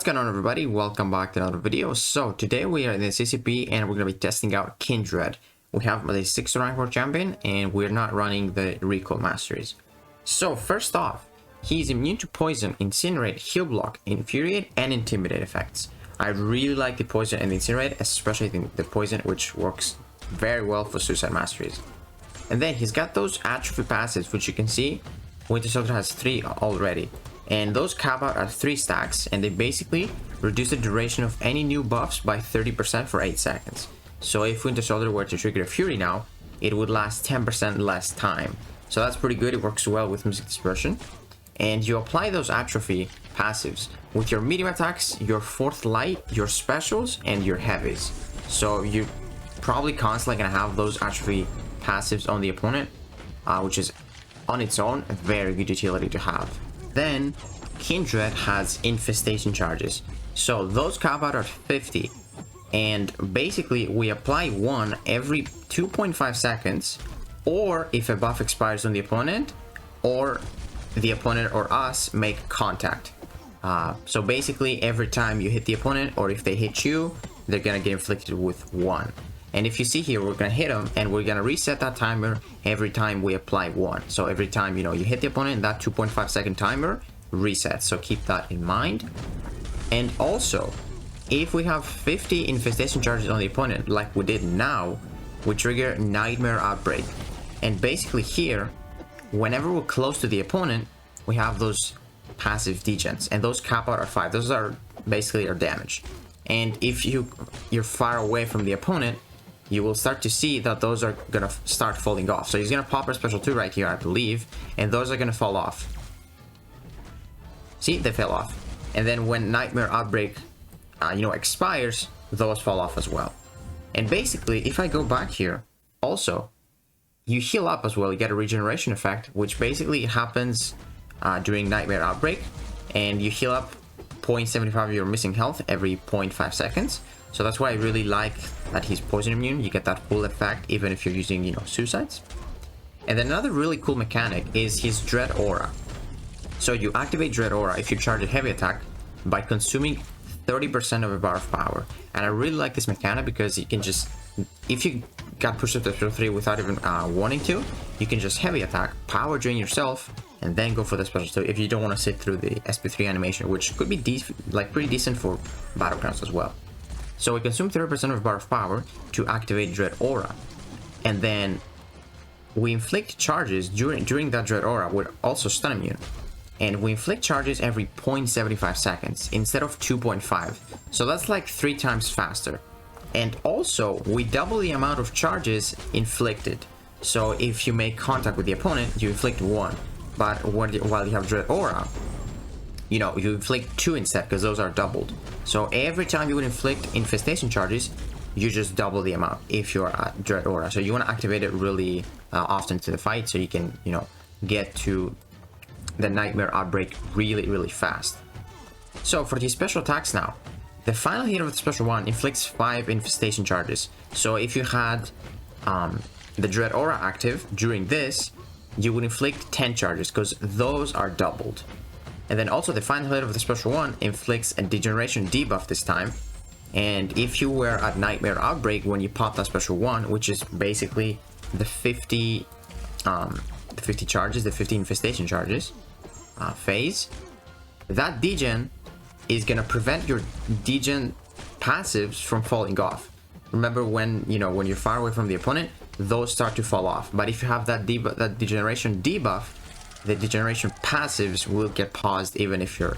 going on, everybody? Welcome back to another video. So today we are in the CCP and we're going to be testing out Kindred. We have the 6th rank world champion and we're not running the recoil masteries. So first off, he's immune to poison, incinerate, heal block, infuriate, and intimidate effects. I really like the poison and the incinerate, especially the poison, which works very well for suicide masteries. And then he's got those atrophy passives, which you can see Winter Soldier has 3 already. And those cap out at 3 stacks, and they basically reduce the duration of any new buffs by 30% for 8 seconds. So if Winter Soldier were to trigger a Fury now, it would last 10% less time. So that's pretty good. It works well with Music Dispersion. And you apply those atrophy passives with your medium attacks, your 4th light, your specials, and your heavies. So you're probably constantly gonna have those atrophy passives on the opponent, which is on its own a very good utility to have. Then Kindred has infestation charges, so those cap out at 50, and basically we apply one every 2.5 seconds, or if a buff expires on the opponent, or the opponent or us make contact. So basically every time you hit the opponent, or if they hit you, they're gonna get inflicted with 1. And if you see here, we're gonna hit them and we're gonna reset that timer every time we apply 1. So every time, you hit the opponent, that 2.5 second timer resets. So keep that in mind. And also, if we have 50 infestation charges on the opponent, like we did now, we trigger Nightmare Outbreak. And basically here, whenever we're close to the opponent, we have those passive degens, and those cap out at 5. Those are basically our damage. And if you're far away from the opponent, you will start to see that those are gonna start falling off. So he's gonna pop our special 2 right here, I believe, and those are gonna fall off. See, they fell off. And then when Nightmare Outbreak, expires, those fall off as well. And basically, if I go back here, also, you heal up as well. You get a regeneration effect, which basically happens during Nightmare Outbreak, and you heal up 0.75 of your missing health every 0.5 seconds. So that's why I really like that he's poison immune. You get that full effect even if you're using, suicides. And then another really cool mechanic is his Dread Aura. So you activate Dread Aura if you charge a heavy attack by consuming 30% of a bar of power. And I really like this mechanic because you can just, if you got pushed up to special 3 without even wanting to, you can just heavy attack, power drain yourself, and then go for the special 2 if you don't want to sit through the SP3 animation, which could be pretty decent for Battlegrounds as well. So we consume 30% of a bar of power to activate Dread Aura, and then we inflict charges during that Dread Aura with also stun immune, and we inflict charges every 0.75 seconds instead of 2.5, so that's like 3 times faster. And also we double the amount of charges inflicted. So if you make contact with the opponent, you inflict 1, but while you have Dread Aura, you inflict 2 instead, because those are doubled. So every time you would inflict infestation charges, you just double the amount if you're at Dread Aura. So you want to activate it really often to the fight, so you can, get to the Nightmare Outbreak really, really fast. So for the special attacks now, the final hit of the special 1 inflicts 5 infestation charges. So if you had the Dread Aura active during this, you would inflict 10 charges, because those are doubled. And then also the final hit of the special 1 inflicts a degeneration debuff this time. And if you were at Nightmare Outbreak when you pop that special 1, which is basically the 50 charges, the 50 infestation charges phase, that degen is gonna prevent your degen passives from falling off. Remember when you're far away from the opponent, those start to fall off. But if you have that degeneration debuff, the degeneration passives will get paused even if you're,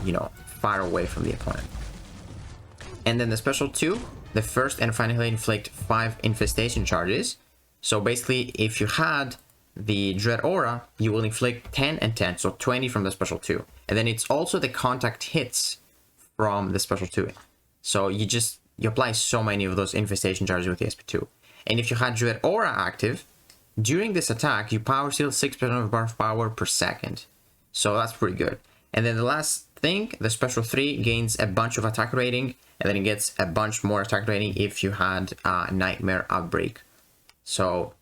far away from the opponent. And then the special 2, the first and final hit inflict 5 infestation charges. So basically, if you had the Dread Aura, you will inflict 10 and 10, so 20 from the special 2. And then it's also the contact hits from the special 2. So you apply so many of those infestation charges with the SP2. And if you had Dread Aura active, during this attack, you power seal 6% of a bar of power per second. So that's pretty good. And then the last thing, the special 3 gains a bunch of attack rating, and then it gets a bunch more attack rating if you had Nightmare Outbreak. So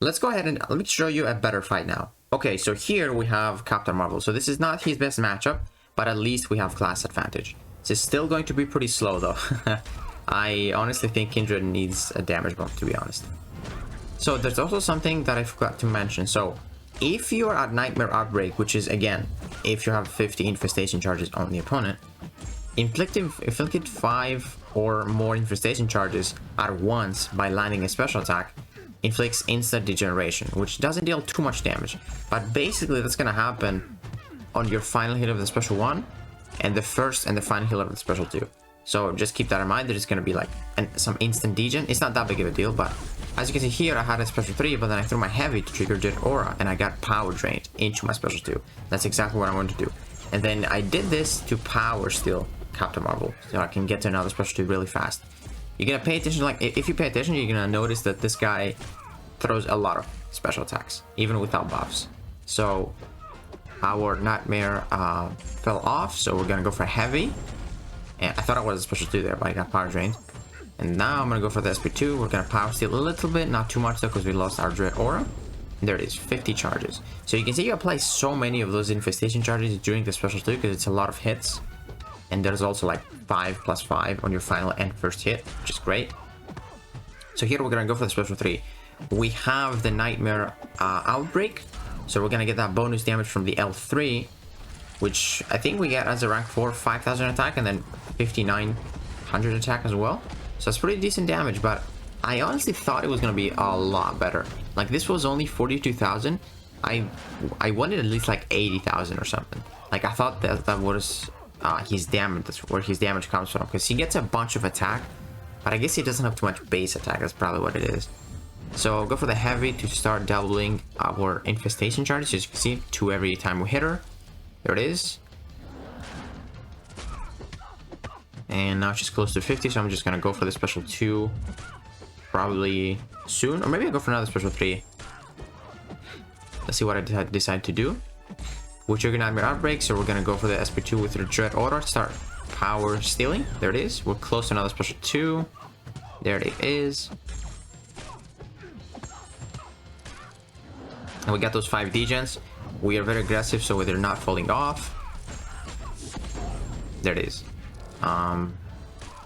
let's go ahead and let me show you a better fight now. Okay, so here we have Captain Marvel. So this is not his best matchup, but at least we have class advantage. It's still going to be pretty slow though. I honestly think Kindred needs a damage bump, to be honest. So there's also something that I forgot to mention. So if you are at Nightmare Outbreak, which is again, if you have 50 infestation charges on the opponent, inflict 5 or more infestation charges at once by landing a special attack inflicts instant degeneration, which doesn't deal too much damage. But basically that's gonna happen on your final hit of the special 1 and the first and the final hit of the special 2. So just keep that in mind. There's gonna be like some instant degen. It's not that big of a deal, but as you can see here, I had a special 3, but then I threw my heavy to trigger Jet Aura, and I got power drained into my special 2. That's exactly what I wanted to do. And then I did this to power steal Captain Marvel, so I can get to another special 2 really fast. You're gonna pay attention, like, if you pay attention, you're gonna notice that this guy throws a lot of special attacks, even without buffs. So our Nightmare fell off, so we're gonna go for heavy. And I thought I was a special 2 there, but I got power drained. And now I'm gonna go for the SP2. We're gonna power steal a little bit, not too much though, because we lost our Dread Aura. And there it is, 50 charges. So you can see you apply so many of those infestation charges during the special 2 because it's a lot of hits. And there's also like 5 plus 5 on your final and first hit, which is great. So here we're gonna go for the special 3. We have the Nightmare Outbreak, so we're gonna get that bonus damage from the L3, which I think we get as a rank 4, 5,000 attack, and then 5,900 attack as well. So it's pretty decent damage, but I honestly thought it was gonna be a lot better. Like, this was only 42,000. I wanted at least like 80,000 or something. Like, I thought that was his damage. That's where his damage comes from, because he gets a bunch of attack, but I guess he doesn't have too much base attack. That's probably what it is. So I'll go for the heavy to start doubling our infestation charges. As you can see, 2 every time we hit her. There it is. And now she's close to 50, so I'm just gonna go for the special 2 probably soon, or maybe I'll go for another special 3. Let's see what I decide to do with Juggernaut Outbreak. So we're gonna go for the SP2 with the Dread Aura to start power stealing. There it is. We're close to another special 2. There it is. And we got those 5 degens. We are very aggressive, so they're not falling off. There it is.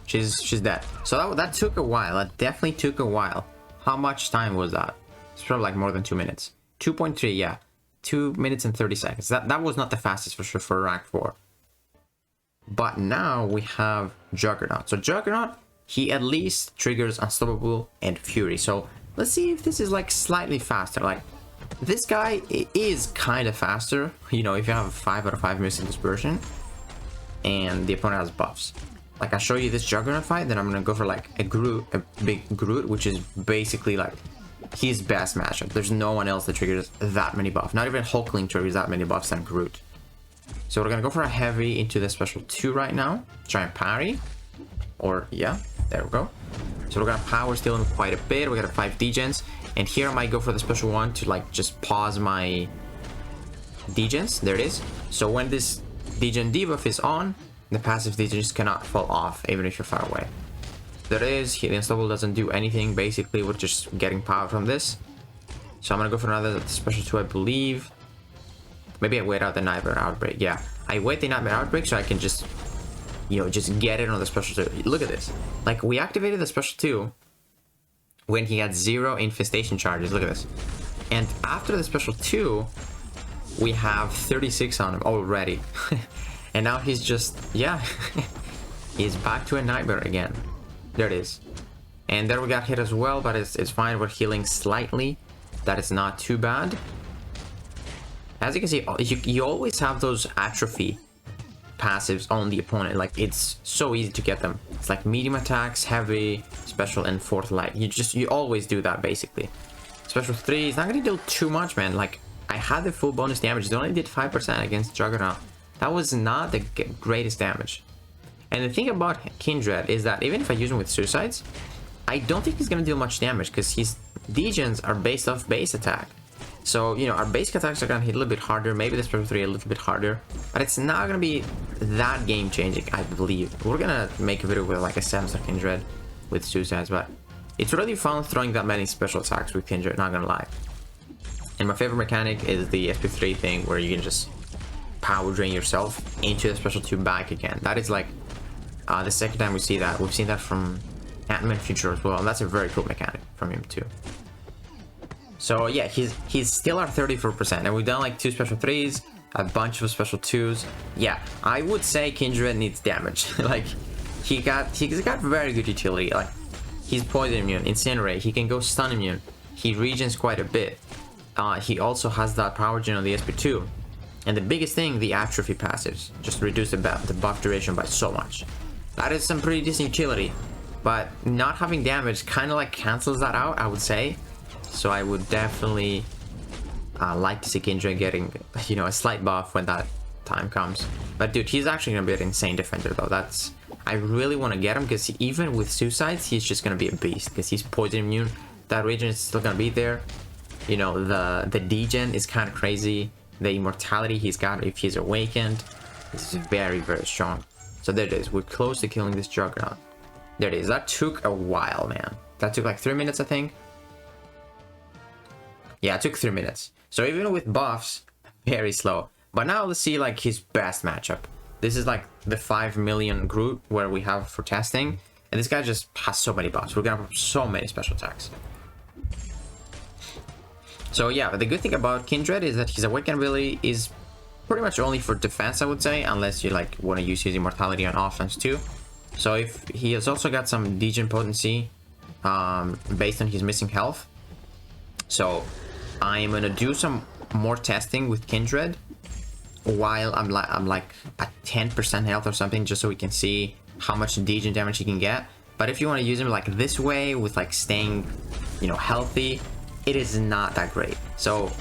She's dead. So that took a while. That definitely took a while. How much time was that? It's probably like more than 2 minutes. 2.3, yeah. 2 minutes and 30 seconds. That was not the fastest for sure for rank 4. But now we have Juggernaut. So Juggernaut, he at least triggers Unstoppable and Fury. So let's see if this is like slightly faster. Like, this guy is kind of faster, you know, if you have a 5 out of 5 missing dispersion and the opponent has buffs. Like, I'll show you this Juggernaut fight, then I'm gonna go for like a Groot, a big Groot, which is basically like his best matchup. There's no one else that triggers that many buffs. Not even Hulkling triggers that many buffs than Groot. So we're gonna go for a heavy into the special 2 right now. Try and parry. Or, yeah, there we go. So we're gonna power steal him quite a bit. We got a 5 degens. And here I might go for the special 1 to like just pause my degens. There it is. So when this degen debuff is on, the passive degens cannot fall off even if you're far away. There it is. The Unstoppable doesn't do anything. Basically, we're just getting power from this. So I'm gonna go for another special 2, I believe. Maybe I wait out the Nightmare Outbreak. Yeah, I wait the Nightmare Outbreak so I can just, you know, just get it on the special 2. Look at this. Like, we activated the special 2 when he had 0 infestation charges. Look at this. And after the special 2, we have 36 on him already. And now he's just, yeah, he's back to a nightmare again. There it is. And there we got hit as well, but it's fine. We're healing slightly. That is not too bad. As you can see, you always have those atrophy passives on the opponent. Like, it's so easy to get them. It's like medium attacks, heavy, special, and fourth light. You always do that basically. Special 3 is not gonna do too much, man. Like, I had the full bonus damage. It only did 5% against Juggernaut. That was not the greatest damage. And the thing about Kindred is that even if I use him with suicides, I don't think he's gonna deal much damage because his degens are based off base attack. So, you know, our basic attacks are gonna hit a little bit harder, maybe the special 3 a little bit harder, but it's not gonna be that game changing, I believe. We're gonna make a video with like a 7-star Kindred with suicides, but it's really fun throwing that many special attacks with Kindred, not gonna lie. And my favorite mechanic is the SP3 thing where you can just power drain yourself into the special 2 back again. That is like The second time we see that, we've seen that from Ant-Man Future as well, and that's a very cool mechanic from him too. So yeah, he's still at 34%, and we've done like 2 special 3s, a bunch of special 2s. Yeah, I would say Kindred needs damage. Like, he's got very good utility. Like, he's poison immune, incinerate, he can go stun immune, he regens quite a bit. He also has that power gen on the SP2. And the biggest thing, the atrophy passives, just reduce the buff duration by so much. That is some pretty decent utility, but not having damage kind of like cancels that out, I would say. So I would definitely like to see Kindred getting, you know, a slight buff when that time comes. But dude, he's actually gonna be an insane defender though. I really want to get him because even with suicides, he's just gonna be a beast because he's poison immune. That regen is still gonna be there. You know, the degen is kind of crazy. The immortality he's got if he's awakened is very, very strong. So there it is. We're close to killing this Juggernaut. There it is. That took a while, man. That took like 3 minutes, I think. Yeah, it took 3 minutes. So even with buffs, very slow. But now let's see like his best matchup. This is like the 5 million Groot where we have for testing. And this guy just has so many buffs. We're gonna have so many special attacks. So yeah, but the good thing about Kindred is that his awaken ability is pretty much only for defense, I would say, unless you like want to use his immortality on offense too. So if he has also got some degen potency based on his missing health. So I am gonna do some more testing with Kindred while I'm like at 10% health or something, just so we can see how much degen damage he can get. But if you want to use him like this way with like staying, you know, healthy, it is not that great. So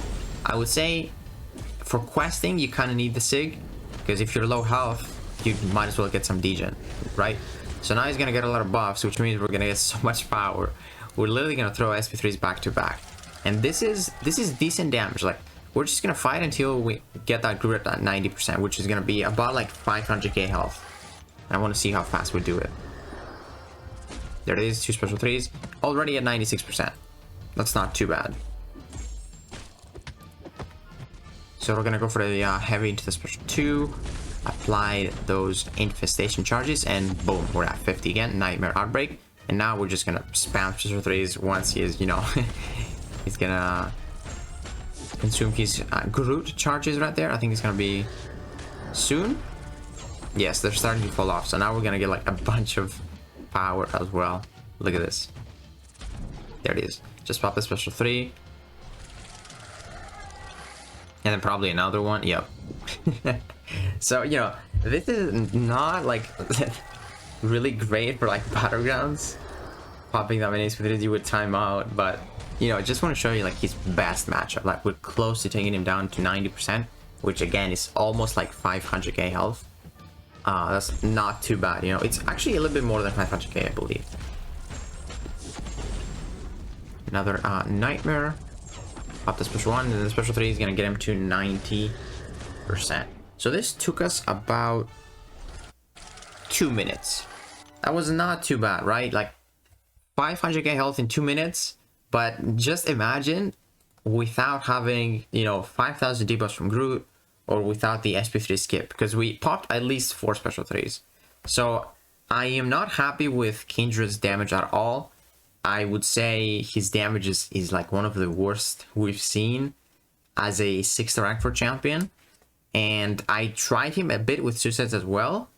I would say for questing, you kind of need the Sig, because if you're low health, you might as well get some degen, right? So now he's gonna get a lot of buffs, which means we're gonna get so much power. We're literally gonna throw SP3s back to back, and this is decent damage. Like, we're just gonna fight until we get that Groot at 90%, which is gonna be about like 500k health. I want to see how fast we do it. There it is, 2 special 3s, already at 96%. That's not too bad. So we're gonna go for the heavy into the special 2, apply those infestation charges, and boom, we're at 50 again, Nightmare Outbreak. And now we're just gonna spam special 3s once he is, you know, he's gonna consume his Groot charges right there. I think it's gonna be soon. Yes, they're starting to fall off. So now we're gonna get like a bunch of power as well. Look at this. There it is. Just pop the special 3. And then probably another one. Yep. So, you know, this is not like really great for like battlegrounds. Popping that many speed you would time out. But, you know, I just want to show you like his best matchup. Like, we're close to taking him down to 90%. Which again is almost like 500k health. That's not too bad, you know. It's actually a little bit more than 500k, I believe. Another Nightmare. Pop the special 1, and then the special 3 is gonna get him to 90%. So this took us about 2 minutes. That was not too bad, right? Like 500k health in 2 minutes. But just imagine without having, you know, 5,000 debuffs from Groot, or without the SP3 skip, because we popped at least 4 special 3s. So I am not happy with Kindred's damage at all. I would say his damage is like one of the worst we've seen as a 6th rank for champion. And I tried him a bit with suicides as well,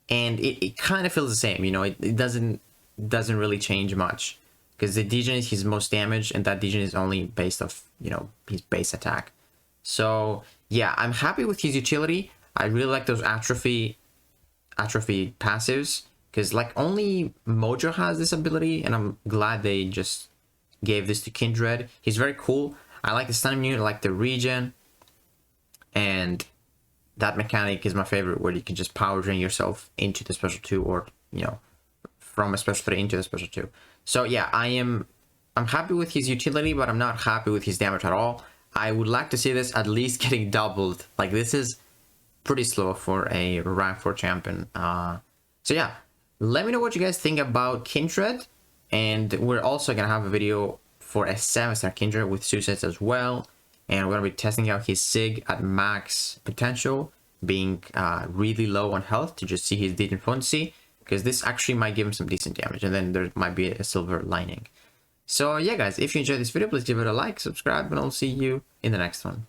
and it kind of feels the same, you know. It doesn't really change much, because the degen is his most damage, and that degen is only based off, you know, his base attack. So yeah, I'm happy with his utility. I really like those atrophy passives, because like only Mojo has this ability, and I'm glad they just gave this to Kindred. He's very cool. I like the stun immune, I like the regen, and that mechanic is my favorite, where you can just power drain yourself into the special 2, or, you know, from a special 3 into the special 2. So yeah, I'm happy with his utility, but I'm not happy with his damage at all. I would like to see this at least getting doubled. Like, this is pretty slow for a rank 4 champion. So yeah, let me know what you guys think about Kindred. And we're also going to have a video for a 7-star Kindred with suicides as well. And we're going to be testing out his Sig at max potential, being really low on health, to just see his degen potency. because this actually might give him some decent damage, and then there might be a silver lining. So yeah, guys, if you enjoyed this video, please give it a like, subscribe, and I'll see you in the next one.